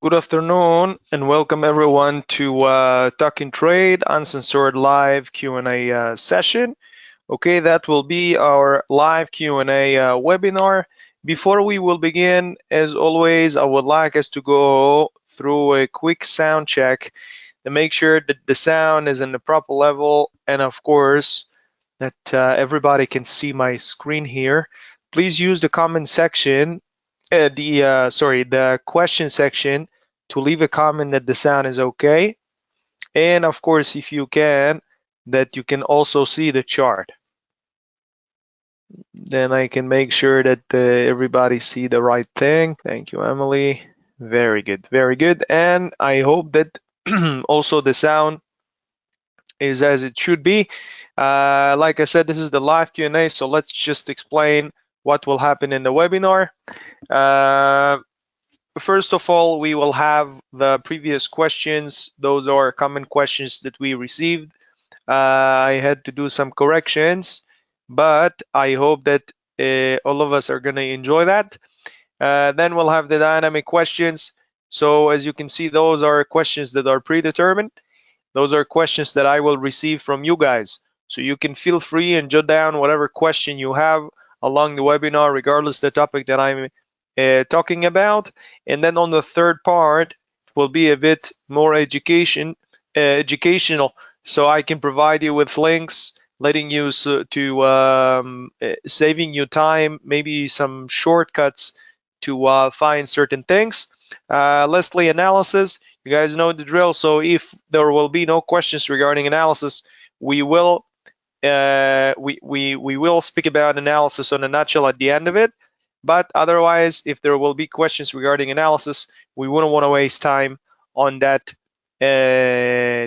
Good afternoon and welcome everyone to Talking Trade Uncensored Live Q&A session. Okay, that will be our live Q&A webinar. Before we will begin, as always, I would like us to go through a quick sound check to make sure that the sound is in the proper level and of course that everybody can see my screen here. Please use the comment section, the question section to leave a comment that the sound is okay. And of course, if you can, that you can also see the chart. Then I can make sure that everybody see the right thing. Thank you, Emily. Very good, very good. And I hope that also the sound is as it should be. Like I said, this is the live Q&A, so let's just explain what will happen in the webinar. First of all, we will have the previous questions. Those are common questions that we received. I had to do some corrections, but I hope that all of us are going to enjoy that. Then we'll have the dynamic questions. So as you can see, those are questions that are predetermined. Those are questions that I will receive from you guys. So you can feel free and jot down whatever question you have along the webinar, regardless the topic that I'm talking about. And then on the third part will be a bit more educational, so I can provide you with links, letting you saving you time, maybe some shortcuts to find certain things. Lastly, analysis. You guys know the drill. So if there will be no questions regarding analysis, we will we will speak about analysis on a nutshell at the end of it. But otherwise, if there will be questions regarding analysis, we wouldn't want to waste time on that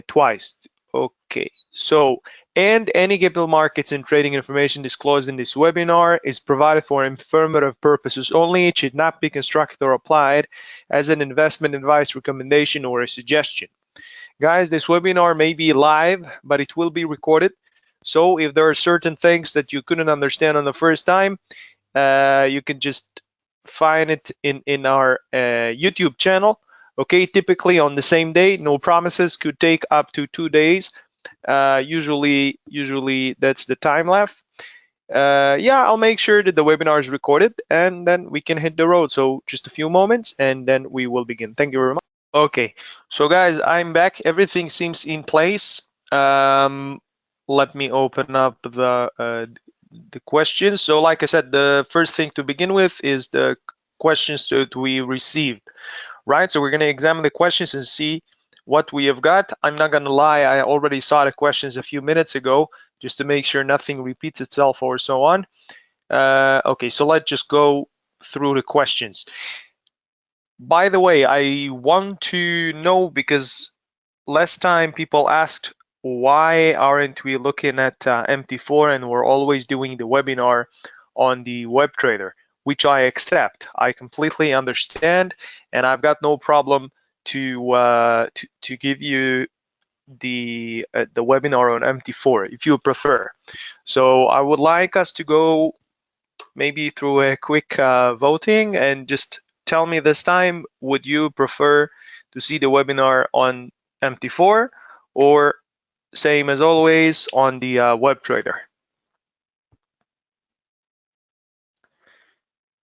twice. Okay, so and any capital markets and trading information disclosed in this webinar is provided for informative purposes only. It should not be constructed or applied as an investment advice, recommendation, or a suggestion. Guys, this webinar may be live, but it will be recorded. So if there are certain things that you couldn't understand on the first time, you can just find it in our YouTube channel. Okay, typically on the same day, no promises, could take up to 2 days. Usually that's the time left. Yeah, I'll make sure that the webinar is recorded and then we can hit the road. So just a few moments and then we will begin. Thank you very much. Okay, so guys, I'm back. Everything seems in place. Let me open up the questions. So like I said, the first thing to begin with is the questions that we received, right? So we're going to examine the questions and see what we have got. I'm not going to lie, I already saw the questions a few minutes ago just to make sure nothing repeats itself or so on. Okay, so let's just go through the questions. By the way, I want to know, because last time people asked, why aren't we looking at MT4 and we're always doing the webinar on the web trader, which I accept. I completely understand, and I've got no problem to give you the webinar on MT4 if you prefer. So I would like us to go maybe through a quick voting and just tell me this time, would you prefer to see the webinar on MT4 or same as always on the web trader?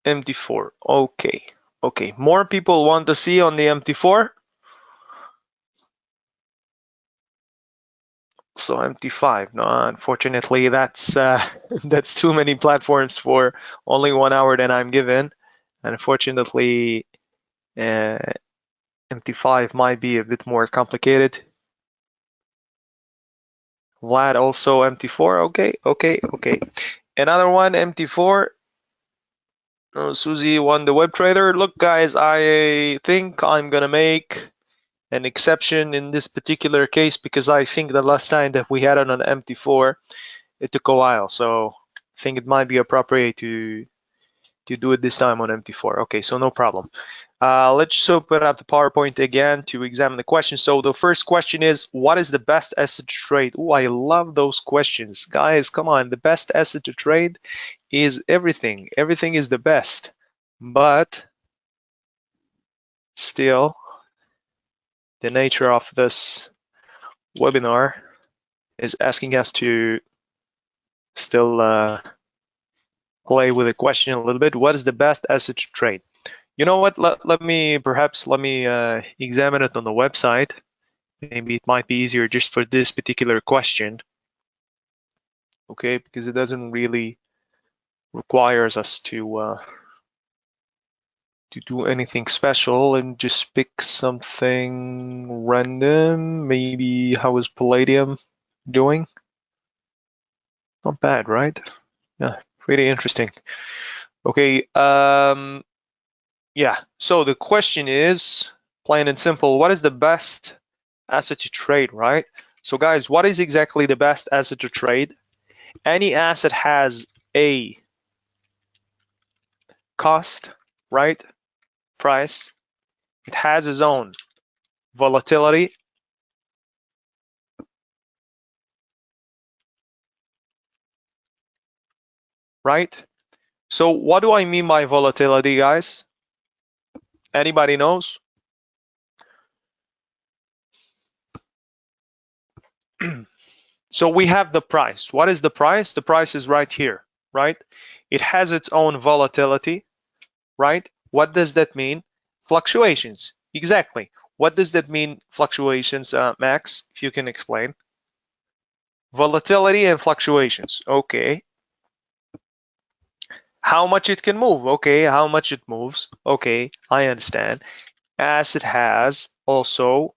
MT4. Okay, more people want to see on the MT4. So MT5, no, unfortunately that's that's too many platforms for only 1 hour that I'm given. Unfortunately, MT5 might be a bit more complicated. Vlad also MT4. Okay. Another one, MT4. Oh, Susie won the web trader. Look, guys, I think I'm gonna make an exception in this particular case because I think the last time that we had it on MT4, it took a while. So I think it might be appropriate to do it this time on MT4. Okay, so no problem. Let's just open up the PowerPoint again to examine the question. So the first question is, what is the best asset to trade? Oh, I love those questions. Guys, come on. The best asset to trade is everything. Everything is the best. But still, the nature of this webinar is asking us to still play with the question a little bit. What is the best asset to trade? You know what? Let me examine it on the website. Maybe it might be easier just for this particular question. Okay, because it doesn't really requires us to do anything special, and just pick something random. Maybe how is Palladium doing? Not bad, right? Yeah, pretty interesting. Okay, yeah, so the question is, plain and simple, what is the best asset to trade, right? So guys, what is exactly the best asset to trade? Any asset has a cost, right? Price. It has its own volatility, right? So what do I mean by volatility, guys? Anybody knows? So we have the price. What is the price? The price is right here, right? It has its own volatility, right? What does that mean? Fluctuations. Exactly. What does that mean, fluctuations, Max, if you can explain? Volatility and fluctuations. Okay. How much it can move? Okay. How much it moves? Okay. I understand. As it has also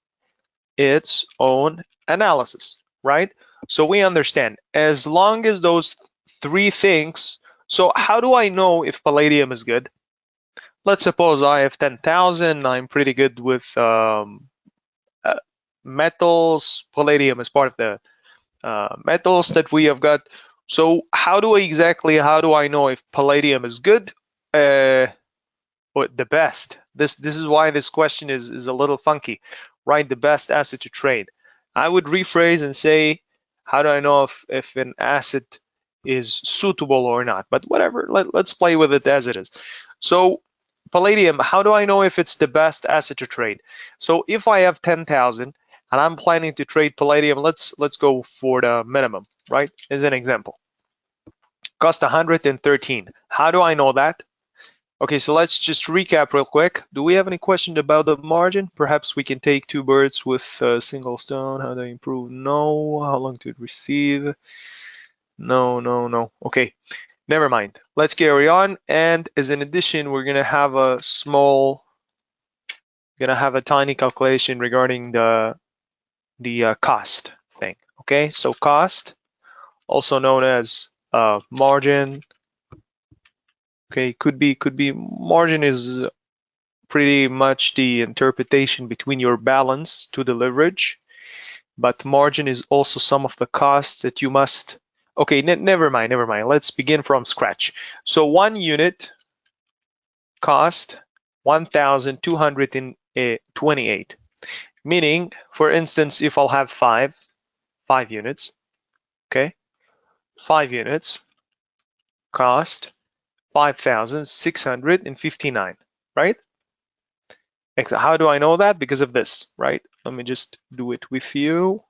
its own analysis, right? So we understand as long as those three things. So how do I know if Palladium is good? Let's suppose I have 10,000. I'm pretty good with metals. Palladium is part of the metals that we have got. So how do I know if Palladium is good or the best? This is why this question is a little funky, right? The best asset to trade. I would rephrase and say, how do I know if an asset is suitable or not? But whatever, let's play with it as it is. So Palladium, how do I know if it's the best asset to trade? So if I have 10,000 and I'm planning to trade Palladium, let's go for the minimum, right? As an example. Cost 113. How do I know that? Okay, so let's just recap real quick. Do we have any questions about the margin? Perhaps we can take two birds with a single stone. How to improve? No. How long to receive? No, no, no. Okay, never mind. Let's carry on. And as an addition, we're gonna have a tiny calculation regarding the cost thing. Okay, so cost, also known as margin. Okay, could be margin is pretty much the interpretation between your balance to the leverage, but margin is also some of the costs that you must. Okay, never mind. Let's begin from scratch. So 1 unit cost 1,228. Meaning, for instance, if I'll have five units, okay, 5 units cost 5,659, right? How do I know that? Because of this, right? Let me just do it with you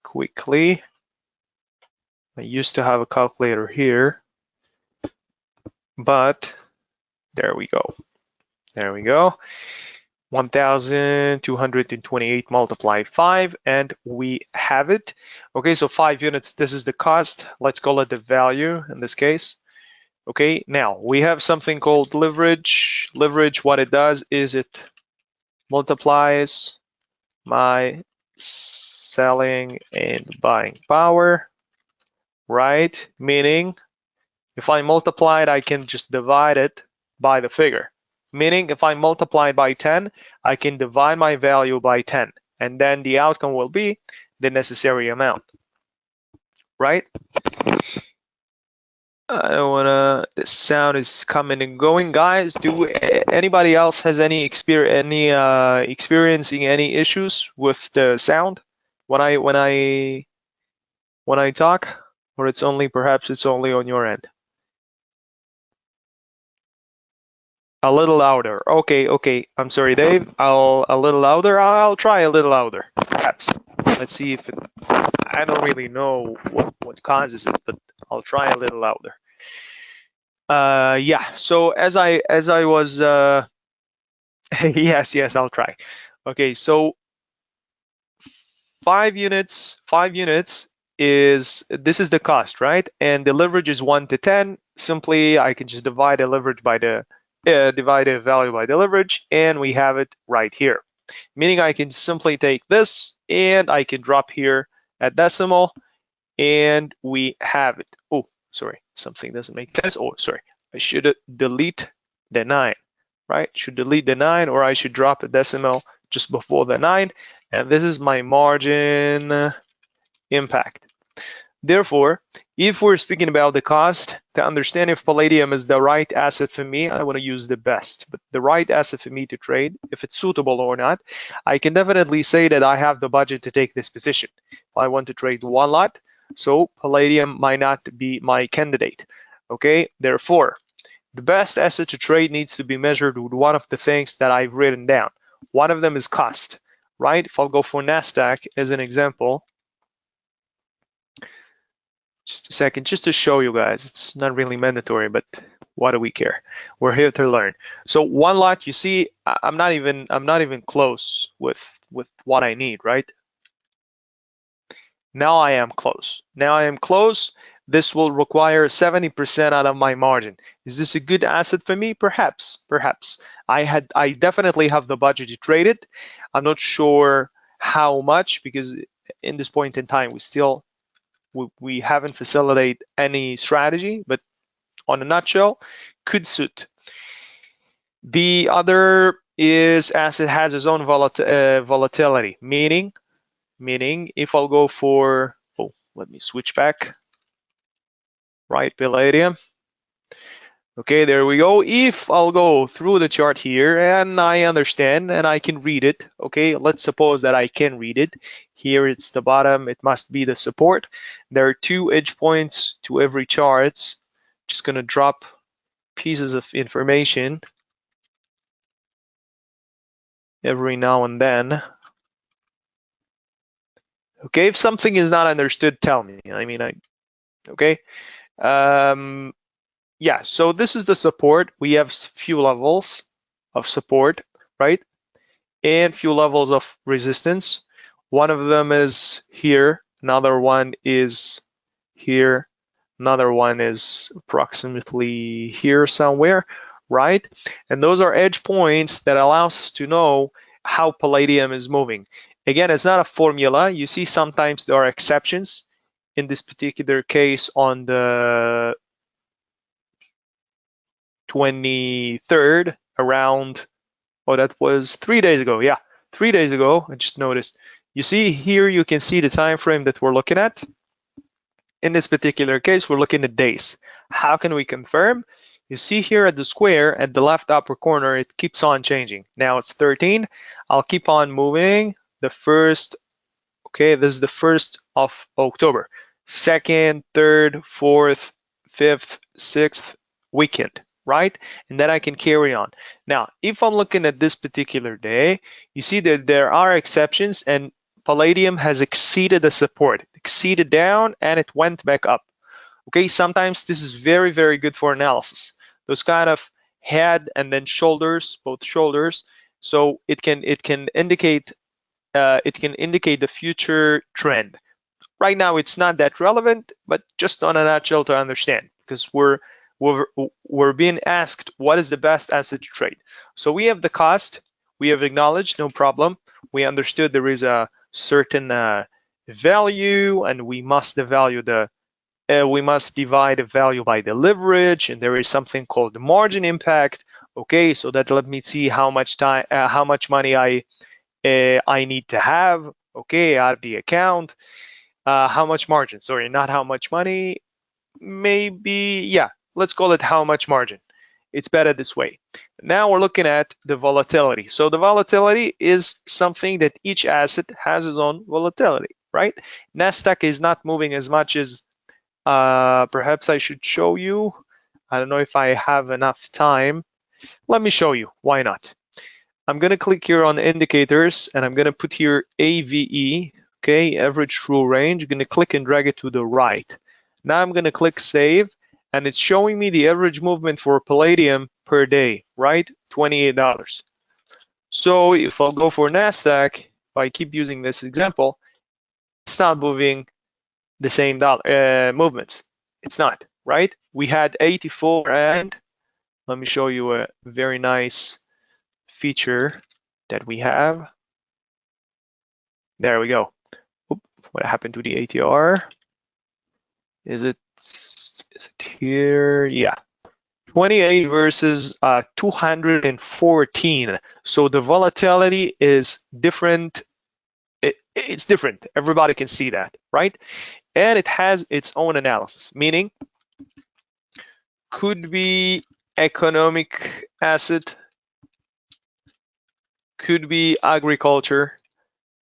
quickly. I used to have a calculator here, but there we go. 1,228 multiply 5, and we have it. Okay, so 5 units, this is the cost. Let's call it the value in this case. Okay, now we have something called leverage. Leverage, what it does is it multiplies my selling and buying power, right? Meaning, if I multiply it, I can just divide it by the figure. Meaning, if I multiply it by 10, I can divide my value by 10, and then the outcome will be the necessary amount, right? I don't wanna. The sound is coming and going, guys. Do anybody else has any experiencing any issues with the sound when I talk, or perhaps it's only on your end? A little louder. Okay, okay. I'm sorry, Dave. A little louder. I'll try a little louder, perhaps. Let's see if it, I don't really know what causes it, but I'll try a little louder. Yeah. So as I was yes, I'll try. Okay, so 5 units is, this is the cost, right? And the leverage is 1 to 10. Simply, I can just divide the leverage by the divide the value by the leverage, and we have it right here. Meaning I can simply take this and I can drop here at decimal, and we have it. Oh, sorry, something doesn't make sense. Oh, sorry, I should delete the 9, right? Should delete the 9, or I should drop a decimal just before the 9, and this is my margin impact. Therefore, if we're speaking about the cost, to understand if palladium is the right asset for me, I want to use the best, but the right asset for me to trade, if it's suitable or not, I can definitely say that I have the budget to take this position. If I want to trade one lot, so palladium might not be my candidate. Okay, therefore, the best asset to trade needs to be measured with one of the things that I've written down. One of them is cost, right? If I'll go for NASDAQ as an example, just a second, just to show you guys, it's not really mandatory, but what do we care? We're here to learn. So one lot, you see, I'm not even close with what I need, right? Now I am close. Now I am close. This will require 70% out of my margin. Is this a good asset for me? Perhaps, perhaps. I definitely have the budget to trade it. I'm not sure how much, because in this point in time, we haven't facilitated any strategy, but on a nutshell, could suit. The other is asset has its own volatility, meaning if I'll go for, oh, let me switch back, right, palladium. Okay, there we go. If I'll go through the chart here and I understand and I can read it, okay, let's suppose that I can read it. Here it's the bottom, it must be the support. There are 2 edge points to every chart. Just gonna drop pieces of information every now and then. Okay, if something is not understood, tell me. Okay. Yeah, so this is the support. We have few levels of support, right? And few levels of resistance. One of them is here, another one is here, another one is approximately here somewhere, right? And those are edge points that allows us to know how palladium is moving. Again, it's not a formula. You see sometimes there are exceptions. In this particular case, on the 23rd, around, oh, that was 3 days ago. Yeah, 3 days ago, I just noticed. You see here, you can see the time frame that we're looking at. In this particular case, we're looking at days. How can we confirm? You see here at the square at the left upper corner, it keeps on changing. Now it's 13. I'll keep on moving. The first, okay, this is the 1st of October. 2nd, 3rd, 4th, 5th, 6th weekend, right? And then I can carry on. Now, if I'm looking at this particular day, you see that there are exceptions, and palladium has exceeded the support, exceeded down, and it went back up. Okay, sometimes this is very, very good for analysis. Those kind of head and then shoulders, both shoulders. So it can indicate the future trend. Right now, it's not that relevant, but just on a nutshell to understand, because we're being asked what is the best asset to trade. So we have the cost, we have acknowledged, no problem. We understood there is a certain value, and we must divide the value by the leverage, and there is something called the margin impact. Okay, so that let me see how much money I need to have. Okay, out of the account. How much margin? Sorry, not how much money. Maybe, yeah, let's call it how much margin. It's better this way. Now we're looking at the volatility. So the volatility is something that each asset has its own volatility, right? NASDAQ is not moving as much as perhaps I should show you. I don't know if I have enough time. Let me show you, why not? I'm gonna click here on indicators and I'm gonna put here AVE, okay, average true range. I'm gonna click and drag it to the right. Now I'm gonna click save and it's showing me the average movement for palladium per day, right? $28. So if I'll go for NASDAQ, if I keep using this example, it's not moving the same movements. It's not, right? We had 84 and let me show you a very nice feature that we have. There we go. Oop, what happened to the ATR? Is it here? Yeah. 28 versus 214. So the volatility is different. It's different. Everybody can see that, right? And it has its own analysis, meaning could be economic asset, could be agriculture,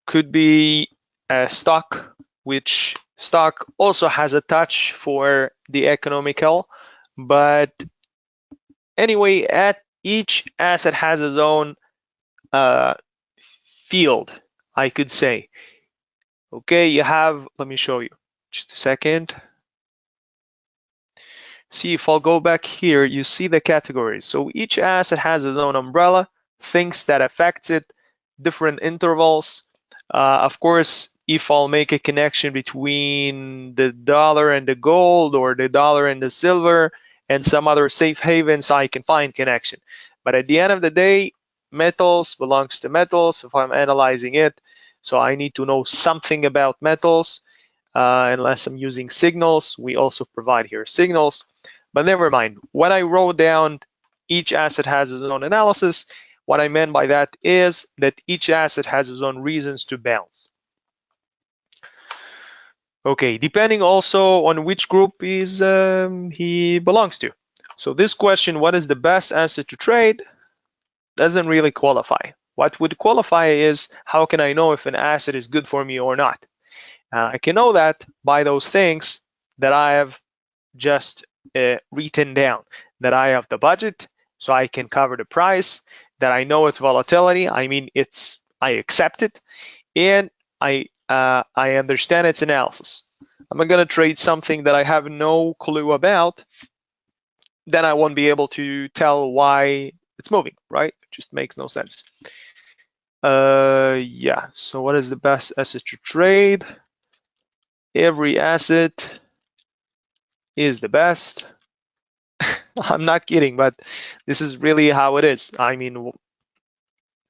could be a stock, which stock also has a touch for the economical, but anyway, at each asset has its own field, I could say. Okay, you have, let me show you, just a second. See, if I'll go back here, you see the categories. So each asset has its own umbrella, things that affect it, different intervals. Of course, if I'll make a connection between the dollar and the gold or the dollar and the silver and some other safe havens, I can find connection. But at the end of the day, metals belongs to metals if I'm analyzing it. So I need to know something about metals. Unless I'm using signals, we also provide here signals. But never mind. When I wrote down each asset has its own analysis, what I meant by that is that each asset has its own reasons to bounce. Okay, depending also on which group he belongs to. So this question, what is the best asset to trade, doesn't really qualify. What would qualify is how can I know if an asset is good for me or not? I can know that by those things that I have just written down, that I have the budget so I can cover the price, that I know its volatility, I mean I accept it, and I understand its analysis. I'm not gonna trade something that I have no clue about, then I won't be able to tell why it's moving, right? It just makes no sense. Yeah, so what is the best asset to trade? Every asset is the best. I'm not kidding, but this is really how it is. I mean, there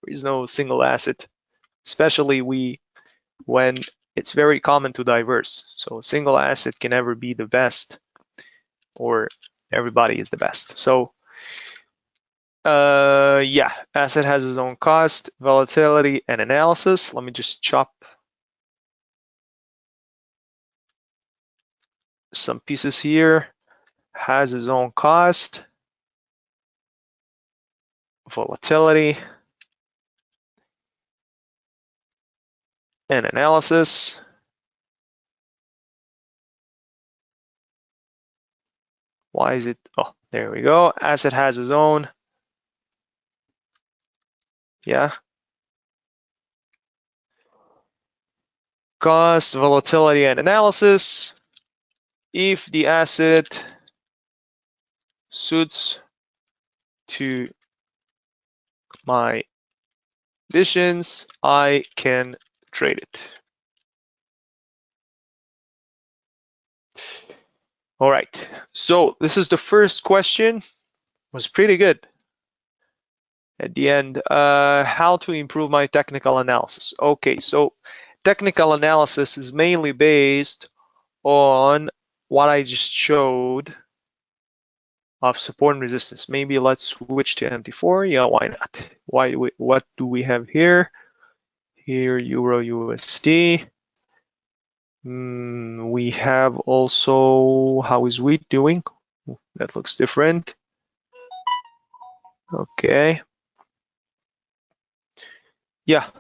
is no single asset, especially when it's very common to diverse. So a single asset can never be the best, or everybody is the best. So yeah, asset has its own cost, volatility, and analysis. Let me just chop some pieces here. Has its own cost, volatility, and analysis. Why is it? Oh, there we go. Asset has its own. Yeah. Cost, volatility, and analysis. If the asset suits to my conditions, I can trade it. All right, so this is the first question. Was pretty good. At the end, how to improve my technical analysis. Okay, so technical analysis is mainly based on what I just showed of support and resistance. Maybe let's switch to MT4. Yeah, why not? What do we have here? Here, Euro USD. We have also, how is wheat doing? That looks different. Okay. Yeah,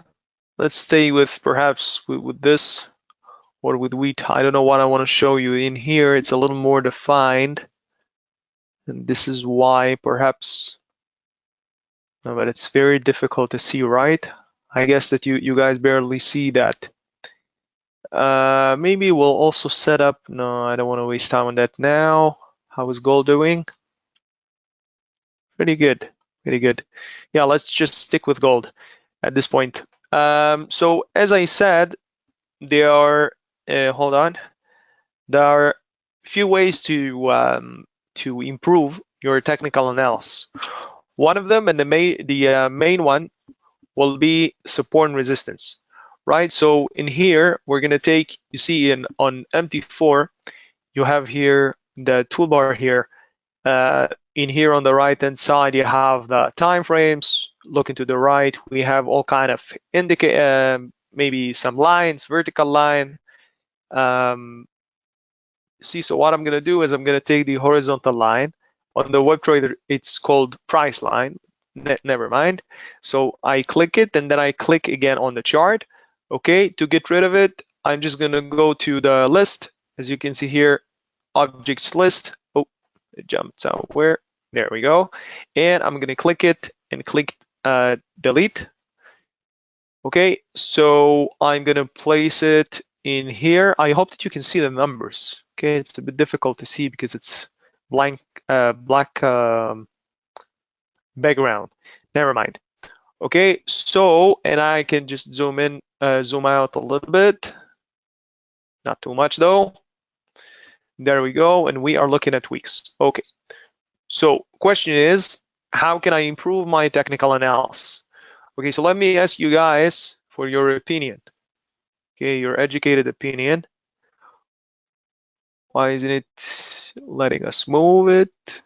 let's stay with perhaps with this or with wheat. I don't know what I want to show you in here. It's a little more defined. And this is why perhaps No, but it's very difficult to see, right? I guess that you guys barely see that. Maybe we'll also set up. No, I don't want to waste time on that now. How is gold doing? Pretty good. Pretty good. Yeah, let's just stick with gold at this point. So as I said, there are hold on. There are few ways to improve your technical analysis. One of them, and the main one, will be support and resistance, right? So in here, we're gonna take, you see, on MT4, you have here the toolbar here. In here on the right hand side, you have the time frames. Looking to the right, we have all kind of maybe some lines, vertical line. See, so what I'm going to do is I'm going to take the horizontal line. On the web trader, it's called price line. Never mind. So I click it and then I click again on the chart. Okay, to get rid of it, I'm just going to go to the list. As you can see here, objects list. Oh, it jumped somewhere. There we go. And I'm going to click it and click delete. Okay, so I'm going to place it in here. I hope that you can see the numbers. Okay, it's a bit difficult to see because it's black background. Never mind. Okay, so, and I can just zoom in, zoom out a little bit. Not too much though. There we go, and we are looking at weeks. Okay, so question is, how can I improve my technical analysis? Okay, so let me ask you guys for your opinion. Okay, your educated opinion. Why isn't it letting us move it?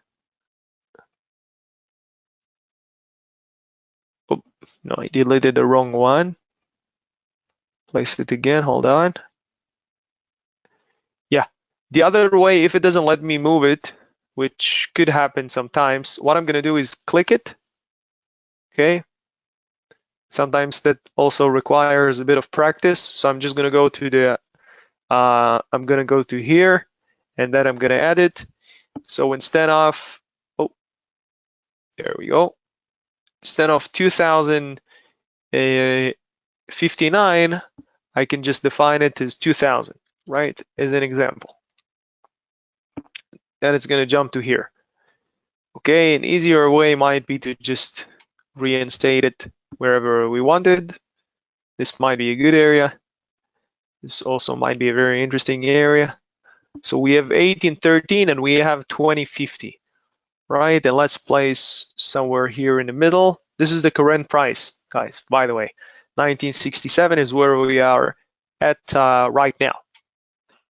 Oh, no, I deleted the wrong one. Place it again, hold on. Yeah, the other way, if it doesn't let me move it, which could happen sometimes, what I'm gonna do is click it, okay? Sometimes that also requires a bit of practice. So I'm just gonna go to the, I'm gonna go to here, and then I'm gonna add it. So instead of, oh, there we go. Instead of 2059, I can just define it as 2000, right? As an example. Then it's going to jump to here. Okay, an easier way might be to just reinstate it wherever we wanted. This might be a good area. This also might be a very interesting area. So we have 1813 and we have 2050, right? And let's place somewhere here in the middle. This is the current price, guys, by the way. 1967 is where we are at right now.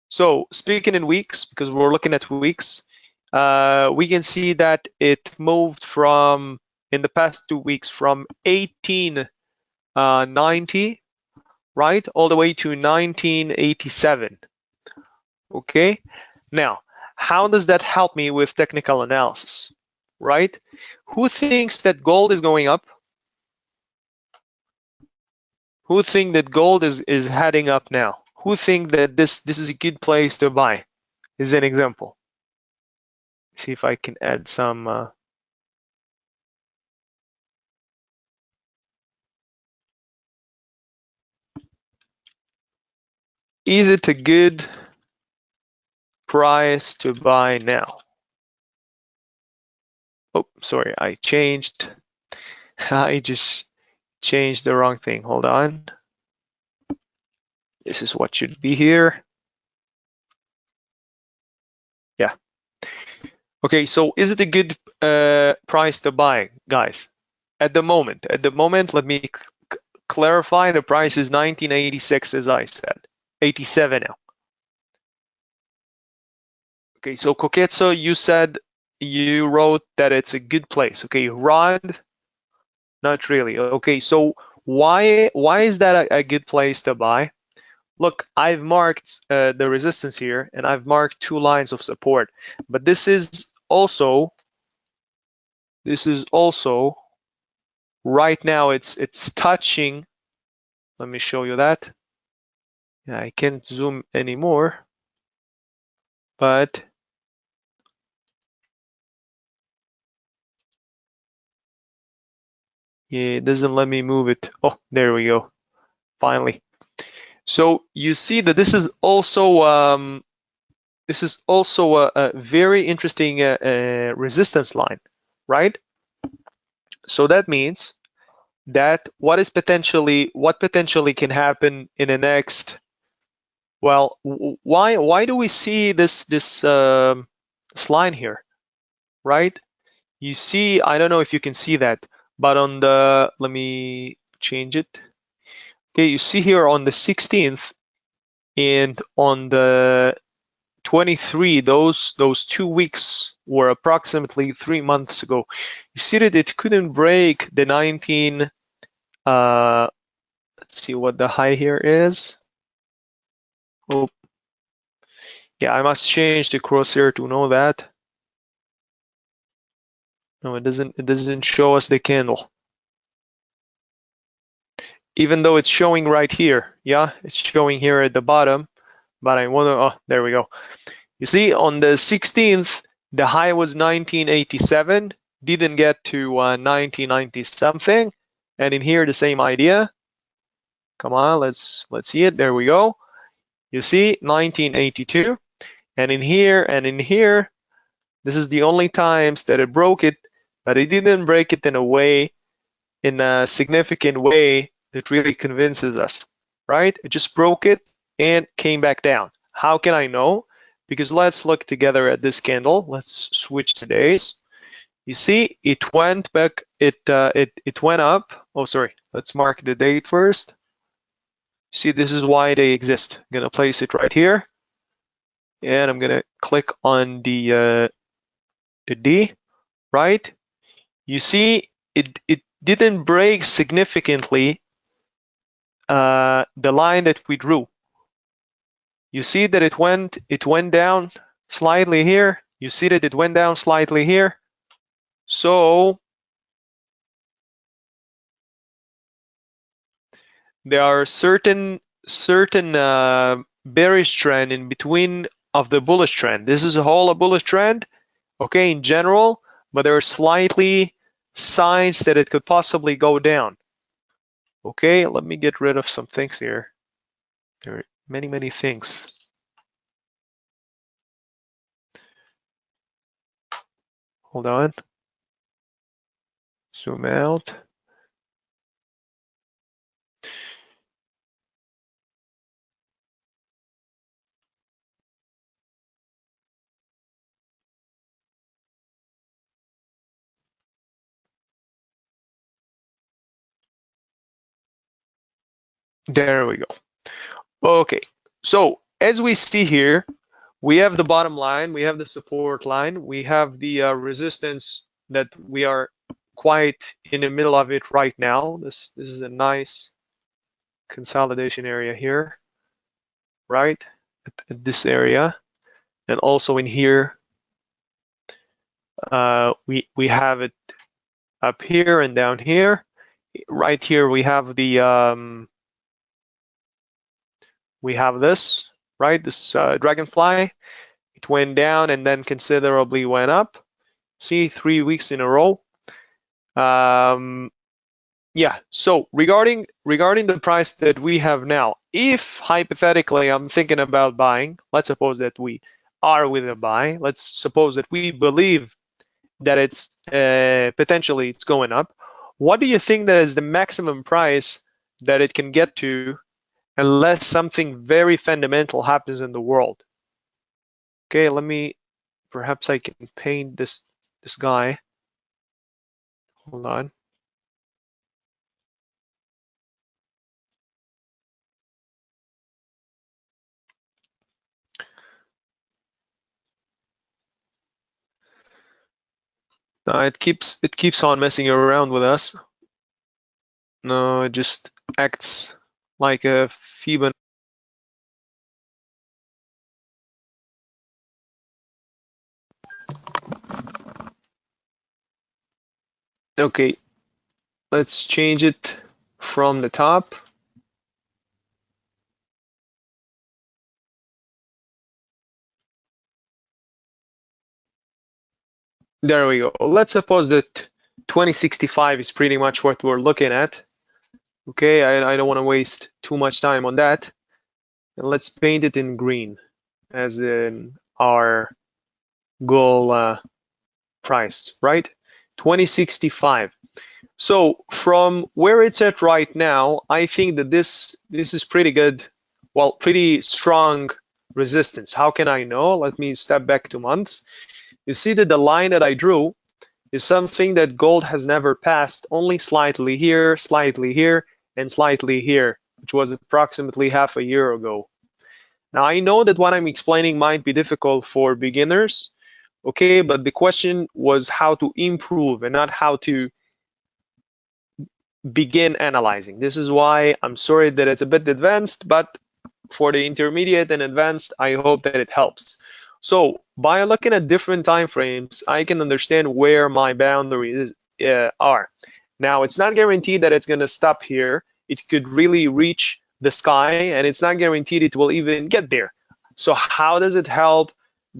So speaking in weeks, because we're looking at weeks, we can see that it moved from, in the past 2 weeks, from 1890, right, all the way to 1987. Okay, now, how does that help me with technical analysis, right? Who thinks that gold is going up? Who think that gold is heading up now? Who think that this is a good place to buy? Is an example. See if I can add some. Is it a good price to buy now? Oh, sorry, I changed. I just changed the wrong thing. Hold on. This is what should be here. Yeah. Okay, so is it a good price to buy, guys? At the moment, let me clarify. The price is 1986, as I said, 87 now. Okay, so Koketso, you said you wrote that it's a good place. Okay, Rod, not really. Okay, so why is that a good place to buy? Look, I've marked the resistance here, and I've marked 2 lines of support, but this is also right now it's touching. Let me show you that. Yeah, I can't zoom anymore, but Yeah, it doesn't let me move it. Oh, there we go. Finally. So you see that this is also a very interesting resistance line, right? So that means that what potentially can happen in the next, well, why do we see this line here, right? You see, I don't know if you can see that, but on the, let me change it. Okay, you see here on the 16th and on the 23, those 2 weeks were approximately 3 months ago. You see that it couldn't break the 19. Let's see what the high here is. Oh, yeah, I must change the crosshair to know that. No, it doesn't. It doesn't show us the candle, even though it's showing right here. Yeah, it's showing here at the bottom. But I want to. Oh, there we go. You see, on the 16th, the high was 1987. Didn't get to 1990 something. And in here, the same idea. Come on, let's see it. There we go. You see, 1982. And in here, this is the only times that it broke it, but it didn't break it in a significant way that really convinces us, right? It just broke it and came back down. How can I know? Because let's look together at this candle. Let's switch to days. You see, it went back. It went up. Oh, sorry. Let's mark the date first. See, this is why they exist. I'm gonna place it right here, and I'm gonna click on the D, right? You see, it didn't break significantly the line that we drew. You see that it went down slightly here. You see that it went down slightly here. So there are certain bearish trend in between of the bullish trend. This is a whole bullish trend, okay, in general, but there are slightly signs that it could possibly go down. Okay, let me get rid of some things here. There are many things. Hold on. Zoom out. There we go. Okay, so as we see here, we have the bottom line, we have the support line, we have the resistance that we are quite in the middle of it right now. This is a nice consolidation area here, right? At this area, and also in here, we have it up here and down here. Right here we have the we have this, right? This dragonfly. It went down and then considerably went up. See, 3 weeks in a row. Yeah, so regarding the price that we have now, if hypothetically I'm thinking about buying, let's suppose that we are with a buy. Let's suppose that we believe that it's potentially it's going up. What do you think that is the maximum price that it can get to unless something very fundamental happens in the world? Okay, let me, perhaps I can paint this guy. Hold on. It keeps on messing around with us. No, it just acts like a Fibonacci. Okay, let's change it from the top. There we go. Let's suppose that 2065 is pretty much what we're looking at. Okay, I don't want to waste too much time on that. And let's paint it in green as in our goal price, right? 2065. So from where it's at right now, I think that this is pretty good, well, pretty strong resistance. How can I know? Let me step back 2 months. You see that the line that I drew is something that gold has never passed, only slightly here, and slightly here, which was approximately half a year ago. Now I know that what I'm explaining might be difficult for beginners, okay, but the question was how to improve and not how to begin analyzing. This is why I'm sorry that it's a bit advanced, but for the intermediate and advanced, I hope that it helps. So by looking at different time frames, I can understand where my boundaries are. Now, it's not guaranteed that it's going to stop here. It could really reach the sky, and it's not guaranteed it will even get there. So how does it help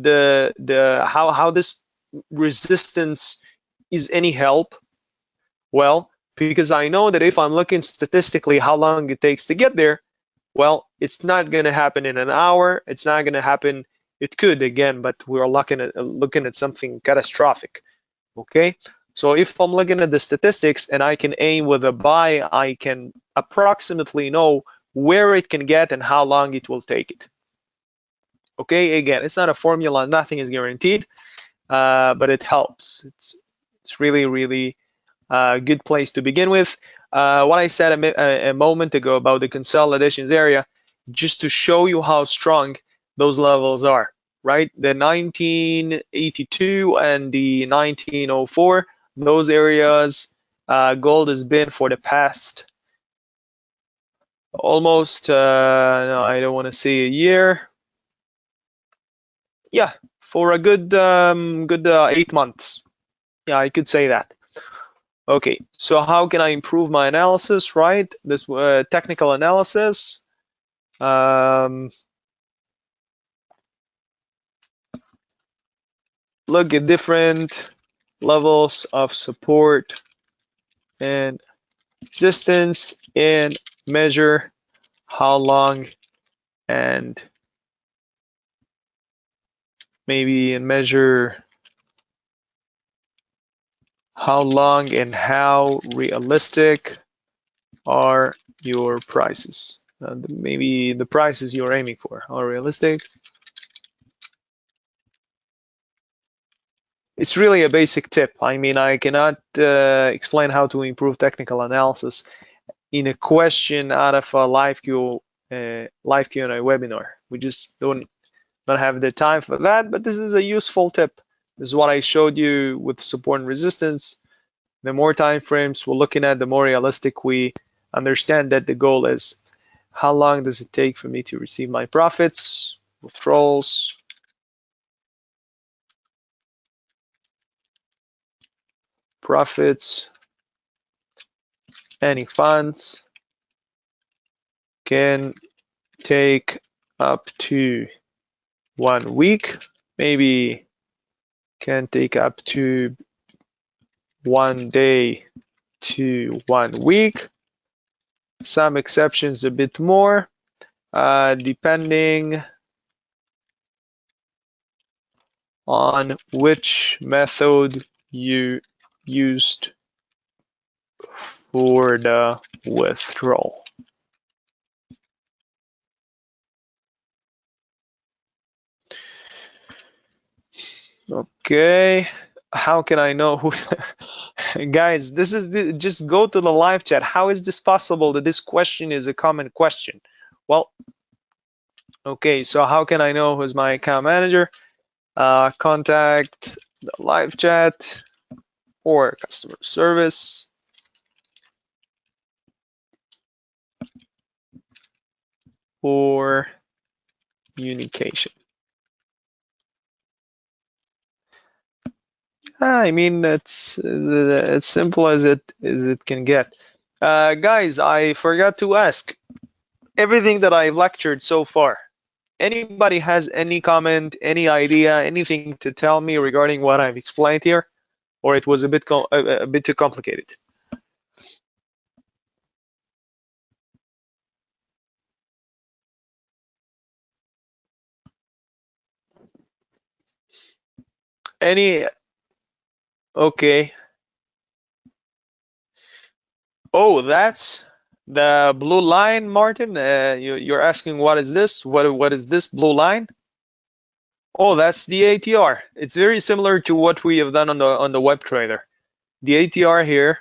how this resistance is any help? Well, because I know that if I'm looking statistically how long it takes to get there, well, it's not going to happen in an hour. It's not going to happen. It could again, but we're looking at something catastrophic. Okay, so if I'm looking at the statistics and I can aim with a buy, I can approximately know where it can get and how long it will take it. Okay, again, it's not a formula. Nothing is guaranteed, but it helps. It's really a good place to begin with. What I said a moment ago about the consolidations area, just to show you how strong those levels are, right? The 1982 and the 1904, those areas, gold has been for the past almost, no, I don't want to say a year. Yeah, for a good 8 months. Yeah, I could say that. Okay, so how can I improve my analysis, right? This technical analysis. Look at different levels of support and resistance and measure how long and maybe measure how long and how realistic are your prices. Maybe the prices you're aiming for are realistic. It's really a basic tip. I mean, I cannot explain how to improve technical analysis in a question out of a live Q&A webinar. We just don't have the time for that, but this is a useful tip. This is what I showed you with support and resistance. The more time frames we're looking at, the more realistic we understand that the goal is. How long does it take for me to receive my profits, withdrawals, profits, any funds can take up to 1 week, maybe can take up to 1 day to 1 week. Some exceptions a bit more, depending on which method you used for the withdrawal. Okay, how can I know who? Guys, this is just go to the live chat. How is this possible that this question is a common question? Well, okay, so how can I know who's my account manager? Contact the live chat or customer service. Or communication. I mean, it's as simple as it can get. Guys, I forgot to ask everything that I've lectured so far. Anybody has any comment, any idea, anything to tell me regarding what I've explained here? or it was a bit too complicated? Any? Okay. Oh, that's the blue line, Martin. You're asking what is this? What is this blue line? Oh, that's the ATR. It's very similar to what we have done on the web trader. The ATR here.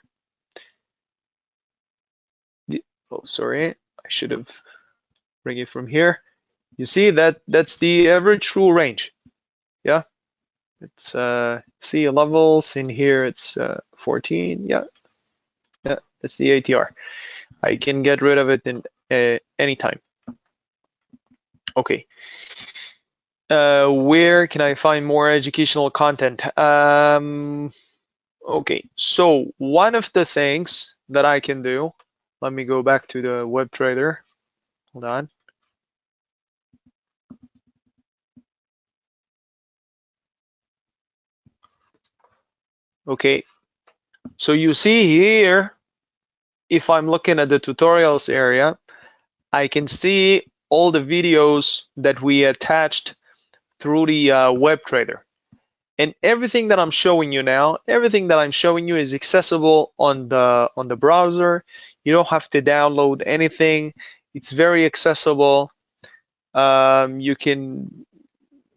Oh, sorry, I should have bring it from here. You see that's the average true range. Yeah, it's see levels in here. It's 14. Yeah, that's the ATR. I can get rid of it in anytime. Okay. Where can I find more educational content? Okay, so one of the things that I can do, let me go back to the web trader. Hold on. Okay, so you see here, if I'm looking at the tutorials area, I can see all the videos that we attached through the web trader. And everything that I'm showing you now, everything that I'm showing you is accessible on the browser. You don't have to download anything. It's very accessible. You can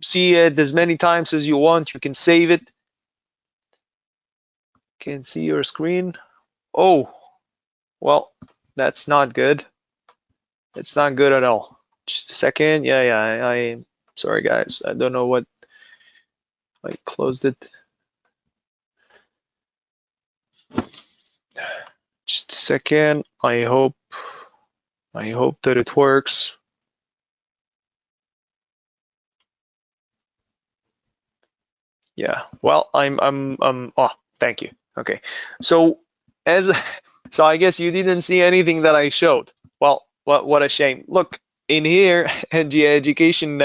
see it as many times as you want. You can save it. Can see your screen. Oh, well, that's not good. It's not good at all. Just a second. Yeah, I sorry guys. I don't know what I closed it. Just a second. I hope that it works. Yeah. Well, oh, thank you. Okay. So so I guess you didn't see anything that I showed. Well, what a shame. Look in here in the education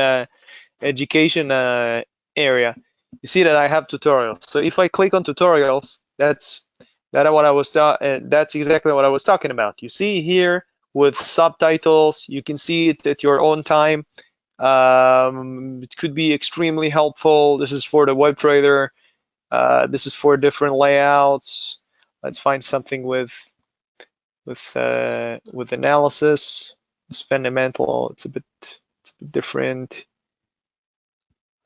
area, you see that I have tutorials. So if I click on tutorials, that's exactly what I was talking about. You see here with subtitles, you can see it at your own time. It could be extremely helpful. This is for the web trader. This is for different layouts. Let's find something with analysis. It's fundamental. It's a bit different.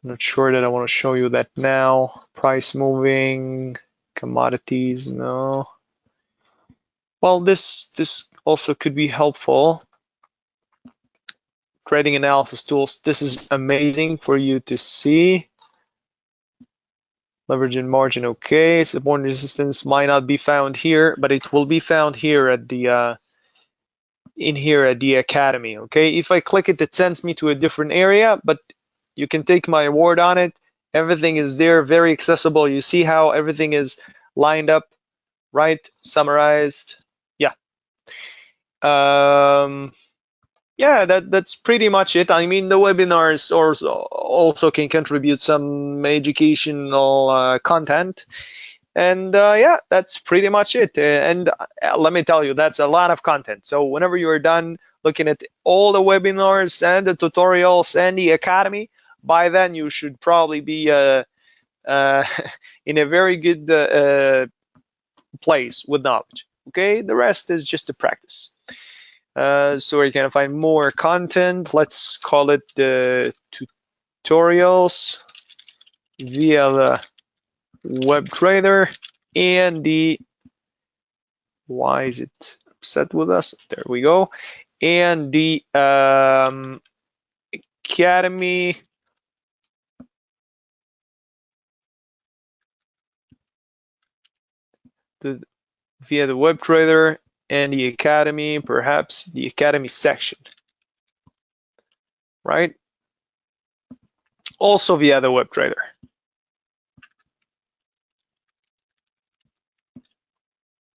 I'm not sure that I want to show you that now. Price moving, commodities, no. Well, this also could be helpful. Trading analysis tools. This is amazing for you to see. Leverage and margin, okay. Support and resistance might not be found here, but it will be found here at the in here at the academy. Okay, if I click it, it sends me to a different area, but you can take my word on it. Everything is there, very accessible. You see how everything is lined up, right? Summarized. Yeah. Yeah, that's pretty much it. I mean, the webinars also can contribute some educational content. And yeah, that's pretty much it. And let me tell you, that's a lot of content. So whenever you're done looking at all the webinars and the tutorials and the academy, by then you should probably be in a very good place with knowledge. Okay, the rest is just a practice. So where you can find more content, let's call it the tutorials via the web trader and the, why is it upset with us? There we go. And the academy via the web trader and the academy, perhaps the academy section, right? Also via the web trader.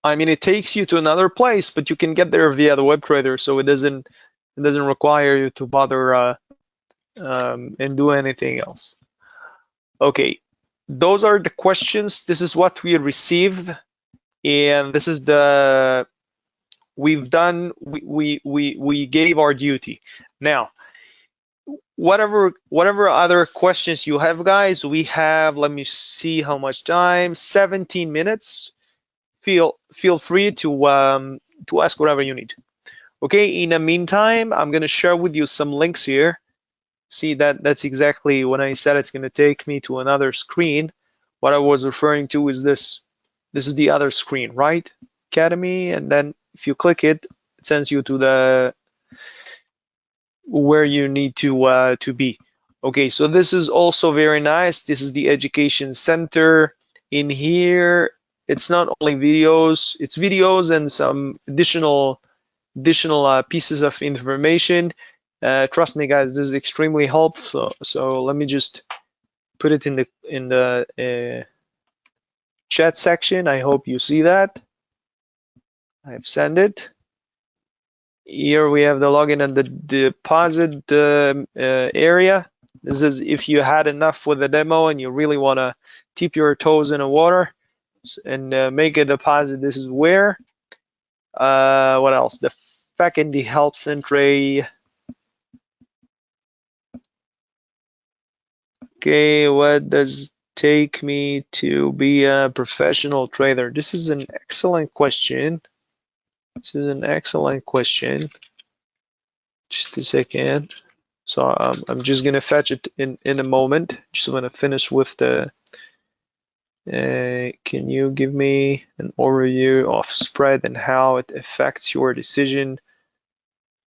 I mean, it takes you to another place, but you can get there via the web trader, so it doesn't require you to bother and do anything else. Okay, those are the questions. This is what we received, and this is the we've done. We gave our duty. Now, whatever other questions you have, guys, we have. Let me see how much time. 17 minutes. Feel free to ask whatever you need. Okay. In the meantime, I'm gonna share with you some links here. See that's exactly when I said it's gonna take me to another screen. What I was referring to is this. This is the other screen, right? Academy, and then if you click it, it sends you to the where you need to be. Okay, so this is also very nice. This is the education center. In here, it's not only videos, it's videos and some additional pieces of information. Trust me, guys, this is extremely helpful. So let me just put it in the chat section. I hope you see that. I've sent it. Here we have the login and the deposit area. This is if you had enough with the demo and you really want to dip your toes in the water and make a deposit. This is where. What else? The faculty help center. Okay, what does take me to be a professional trader? This is an excellent question. This is an excellent question. Just a second. So I'm just gonna fetch it in a moment. Just want to finish with the. Can you give me an overview of spread and how it affects your decision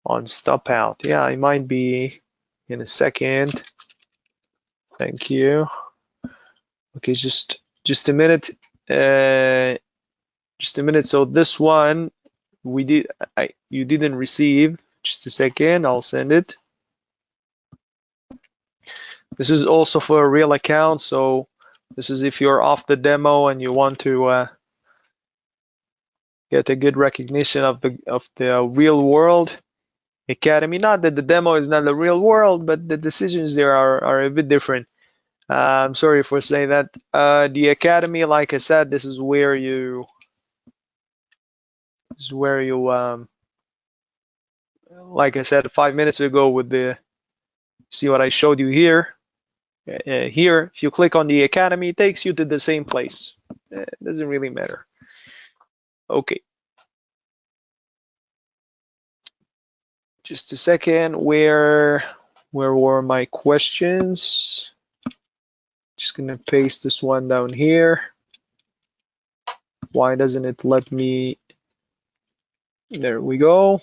on stop out? Yeah, I might be in a second. Thank you. Okay, just a minute. Just a minute. So this one you didn't receive. Just a second. I'll send it. This is also for a real account. So this is if you're off the demo and you want to get a good recognition of the real world academy. Not that the demo is not the real world, but the decisions there are a bit different. I'm sorry for saying that. The academy, like I said, this is where you like I said 5 minutes ago with the see what I showed you here. Here, if you click on the academy, it takes you to the same place. It doesn't really matter. Okay. Just a second. Where were my questions? Just gonna paste this one down here. Why doesn't it let me? There we go.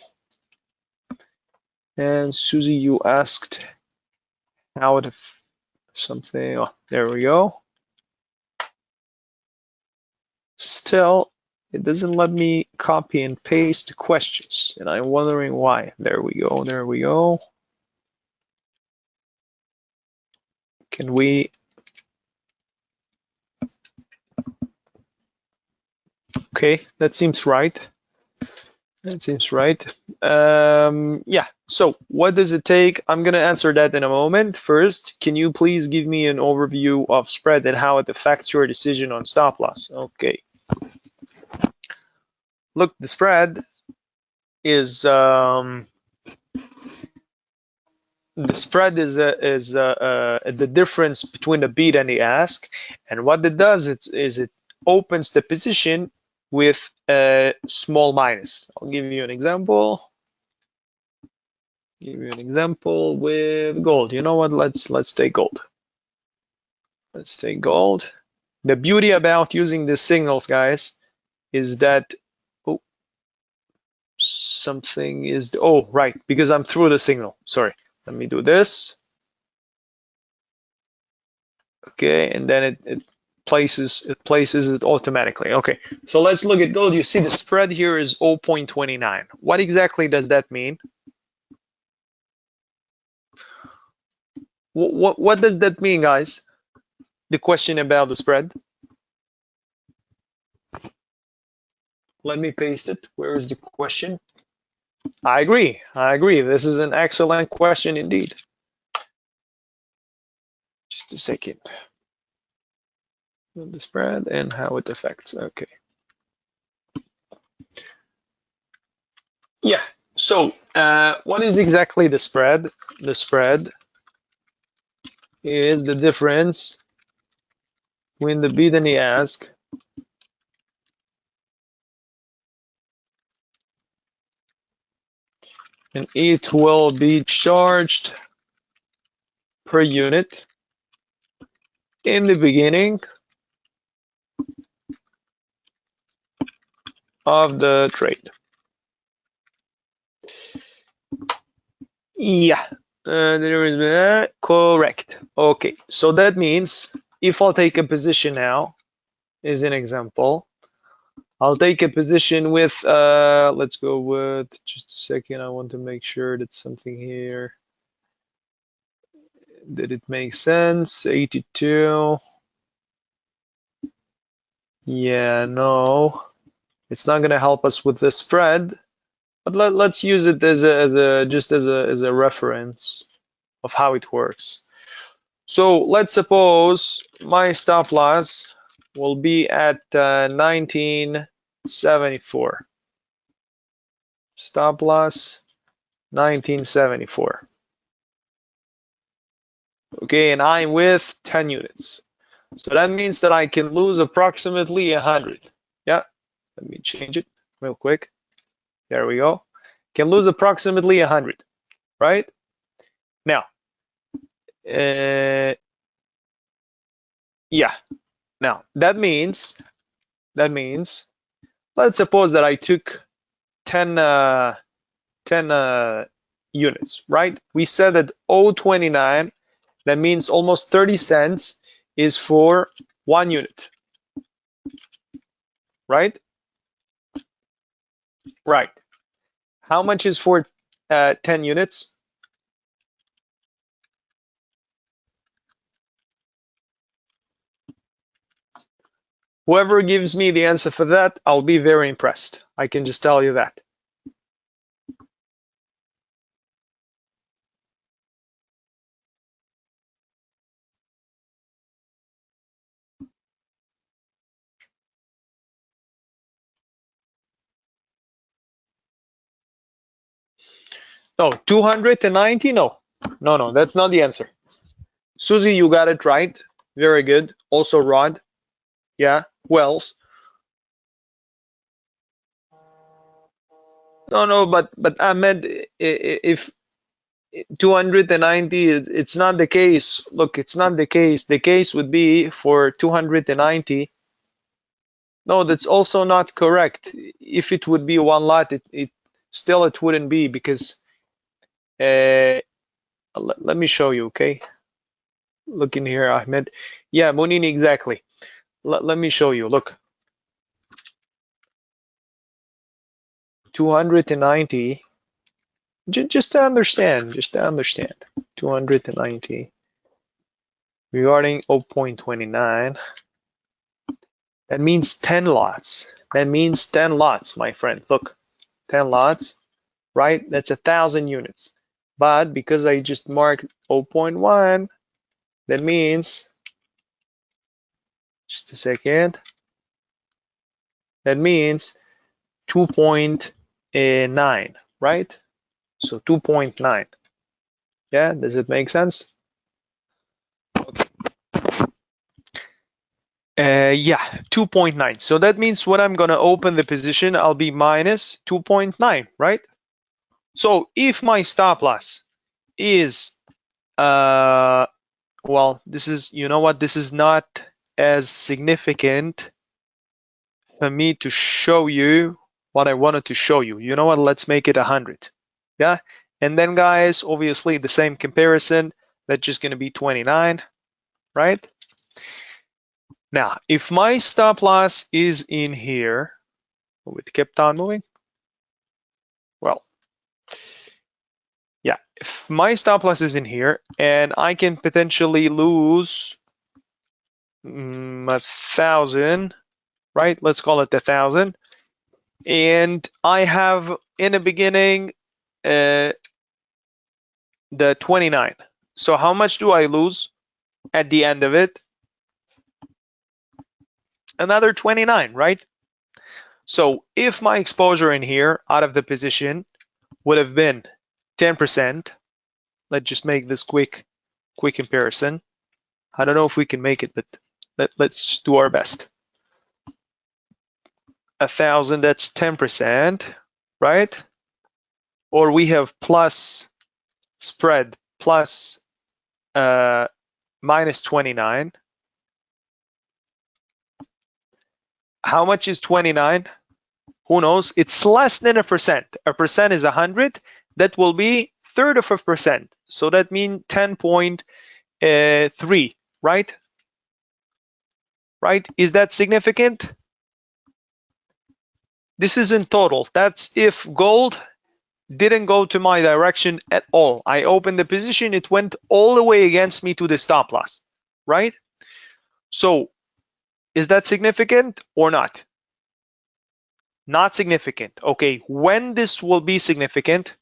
And Susie, you asked how to something. Oh, there we go. Still, it doesn't let me copy and paste the questions, and I'm wondering why. There we go. There we go. Can we? Okay, that seems right. That seems right. Yeah, so what does it take? I'm going to answer that in a moment. First, can you please give me an overview of spread and how it affects your decision on stop loss? Okay. Look, the spread is the difference between the bid and the ask, and what it does is it opens the position with a small minus. I'll give you an example. Give you an example with gold. You know what? Let's take gold. Let's take gold. The beauty about using the signals, guys, is that something is right, because I'm through the signal. Sorry. Let me do this. Okay, and then it places it automatically. Okay, so let's look at gold. You see the spread here is 0.29. What exactly does that mean? What does that mean, guys? The question about the spread. Let me paste it. Where is the question? I agree. I agree. This is an excellent question indeed. Just a second. The spread and how it affects. Okay. Yeah. So what is exactly the spread? The spread is the difference between the bid and the ask and it will be charged per unit in the beginning of the trade. Yeah, there is correct. Okay, so that means if I'll take a position now, as an example, I'll take a position with, let's go with, just a second, I want to make sure that something here, that it makes sense, 82. Yeah, no, it's not gonna help us with the spread, but let's use it as a reference of how it works. So let's suppose my stop loss will be at 1974. Stop loss 1974. Okay, and I'm with 10 units. So that means that I can lose approximately 100. Yeah, let me change it real quick. There we go. Can lose approximately 100, right? Now, yeah. Now that means let's suppose that I took 10 units, right? We said that 0.29, that means almost 30 cents is for 1 unit, right? Right. How much is for 10 units? Whoever gives me the answer for that, I'll be very impressed. I can just tell you that. No, 290? No, that's not the answer. Susie, you got it right. Very good. Also, Rod. Yeah. Who else? No, but Ahmed, if 290, it's not the case. Look, it's not the case. The case would be for 290. No, that's also not correct. If it would be one lot, it still it wouldn't be because let me show you, okay? Look in here, Ahmed. Yeah, Monini, exactly. Let me show you. Look, 290. Just to understand, 290 regarding 0.29. That means 10 lots. That means 10 lots, my friend. Look, 10 lots, right? That's 1,000 units. But because I just marked 0.1, that means, just a second, that means 2.9, right? So 2.9. Yeah, does it make sense? Okay. Yeah, 2.9. So that means when I'm gonna open the position, I'll be minus 2.9, right? So if my stop loss is, well, this is, you know what, this is not as significant for me to show you what I wanted to show you. You know what, let's make it 100. Yeah, and then guys, obviously the same comparison, that's just gonna be 29, right? Now, if my stop loss is in here, it kept on moving. Well, yeah, if my stop loss is in here and I can potentially lose 1,000, right? Let's call it 1,000. And I have in the beginning the 29. So how much do I lose at the end of it? another 29, right? So if my exposure in here out of the position would have been 10%, let's just make this quick comparison. I don't know if we can make it, but let's do our best. 1,000, that's 10%, right? Or we have plus spread plus minus 29. How much is 29? Who knows? It's less than a percent. A percent is 100. That will be third of a percent. So that means 10.3, right? Right? Is that significant? This is in total. That's if gold didn't go to my direction at all. I opened the position, it went all the way against me to the stop loss, right? So is that significant or not? Not significant. Okay, when this will be significant?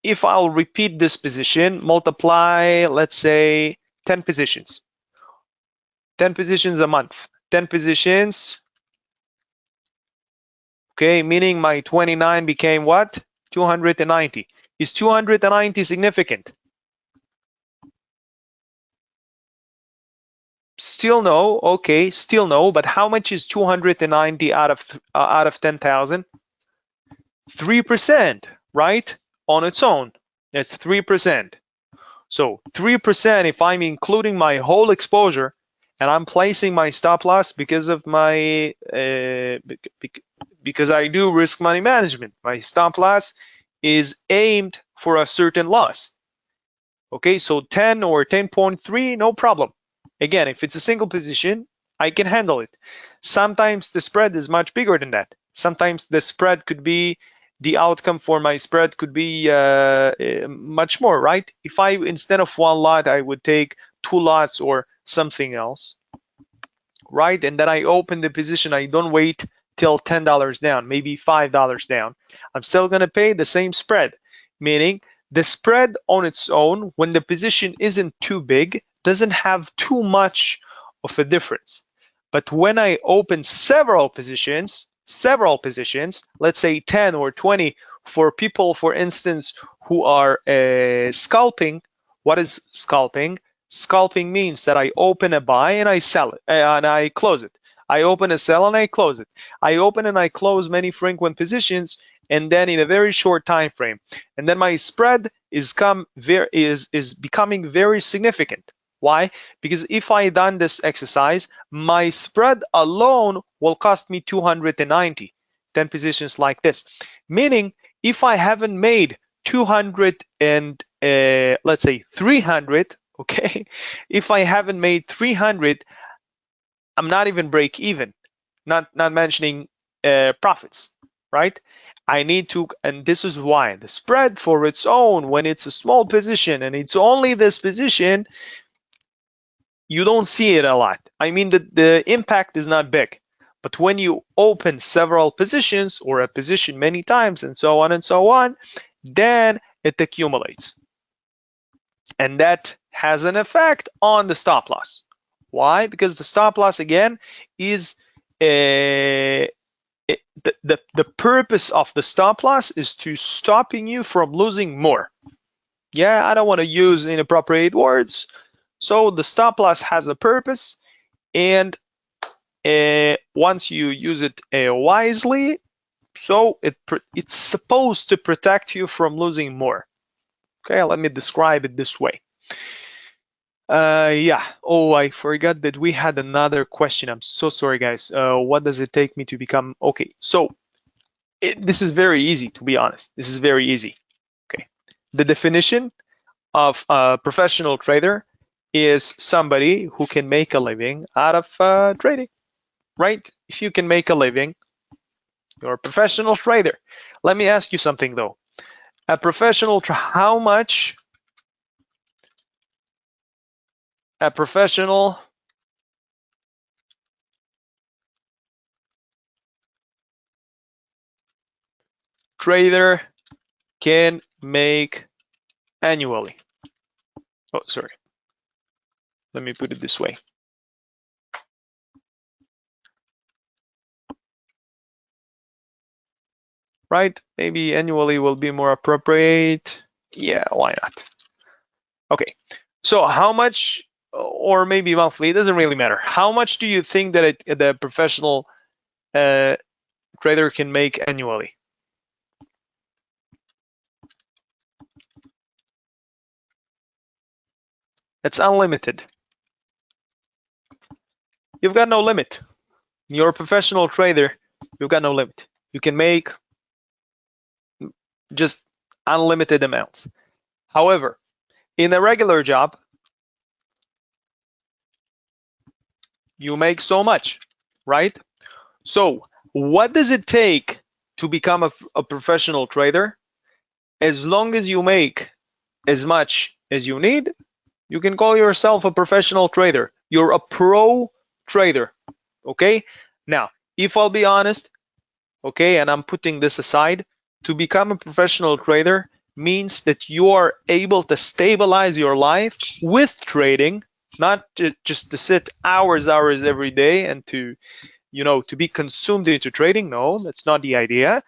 If I'll repeat this position, multiply, let's say 10 positions. 10 positions a month. 10 positions. Okay, meaning my 29 became what? 290. Is 290 significant? Still no. Okay, still no. But how much is 290 out of 10,000? 3%, right? On its own, that's 3%. So 3%, if I'm including my whole exposure and I'm placing my stop loss because of my because I do risk money management, my stop loss is aimed for a certain loss. Okay, so 10 or 10.3, no problem. Again, if it's a single position, I can handle it. Sometimes the spread is much bigger than that. Sometimes the spread could be, the outcome for my spread could be much more, right? If I, instead of one lot, I would take 2 lots or something else, right? And then I open the position, I don't wait till $10 down, maybe $5 down. I'm still gonna pay the same spread, meaning the spread on its own, when the position isn't too big, doesn't have too much of a difference. But when I open several positions, let's say 10 or 20, for people, for instance, who are scalping. What is scalping? Scalping means that I open a buy and I sell it and I close it. I open a sell and I close it. I open and I close many frequent positions, and then in a very short time frame, and then my spread is becoming very significant. Why? Because if I done this exercise, my spread alone will cost me 290, 10 positions like this. Meaning, if I haven't made 200 and let's say 300, okay, if I haven't made 300, I'm not even break even, not mentioning profits, right? I need to, and this is why the spread for its own, when it's a small position and it's only this position, you don't see it a lot. I mean, the impact is not big. But when you open several positions or a position many times and so on, then it accumulates. And that has an effect on the stop loss. Why? Because the stop loss, again, is the purpose of the stop loss is to stopping you from losing more. Yeah, I don't want to use inappropriate words. So the stop loss has a purpose, and once you use it wisely, so it's supposed to protect you from losing more. Okay, let me describe it this way. Yeah. Oh, I forgot that we had another question. I'm so sorry, guys. What does it take me to become? Okay, so this is very easy, to be honest. This is very easy. Okay, the definition of a professional trader is somebody who can make a living out of trading, right? If you can make a living, you're a professional trader. Let me ask you something though. A professional, how much a professional trader can make annually? Oh, sorry. Let me put it this way. right? Maybe annually will be more appropriate. Yeah, why not? Okay, so how much, or maybe monthly, it doesn't really matter. How much do you think that the professional trader can make annually? It's unlimited. You've got no limit. You're a professional trader, you've got no limit. You can make just unlimited amounts. However, in a regular job, you make so much, right? So what does it take to become a professional trader? As long as you make as much as you need, you can call yourself a professional trader. You're a pro trader, okay? Now, if I'll be honest, okay, and I'm putting this aside, to become a professional trader means that you are able to stabilize your life with trading, not just to sit hours every day and to be consumed into trading. No, that's not the idea.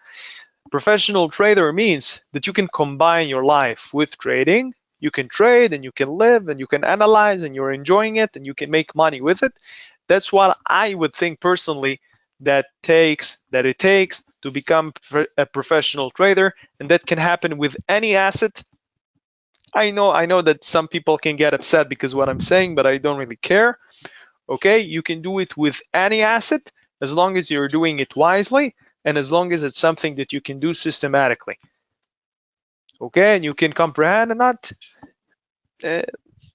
Professional trader means that you can combine your life with trading. You can trade and you can live and you can analyze and you're enjoying it and you can make money with it. That's what I would think personally that it takes to become a professional trader, and that can happen with any asset. I know that some people can get upset because what I'm saying, but I don't really care. Okay, you can do it with any asset as long as you're doing it wisely and as long as it's something that you can do systematically. Okay, and you can comprehend and not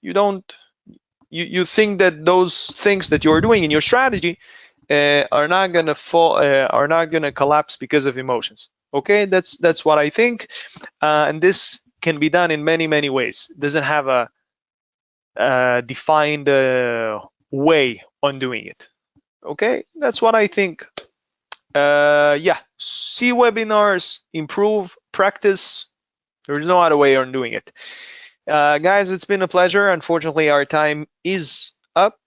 you don't you think that those things that you're doing in your strategy are not gonna fall, are not gonna collapse because of emotions. Okay, that's what I think, and this can be done in many ways. It doesn't have a defined way on doing it. Okay, that's what I think. Yeah, see webinars, improve, practice. There's no other way on doing it. Guys, it's been a pleasure. Unfortunately, our time is up.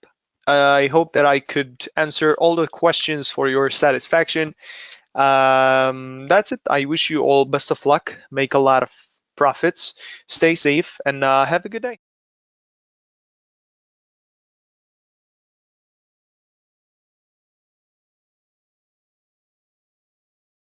I hope that I could answer all the questions for your satisfaction. That's it. I wish you all best of luck. Make a lot of profits. Stay safe and have a good day.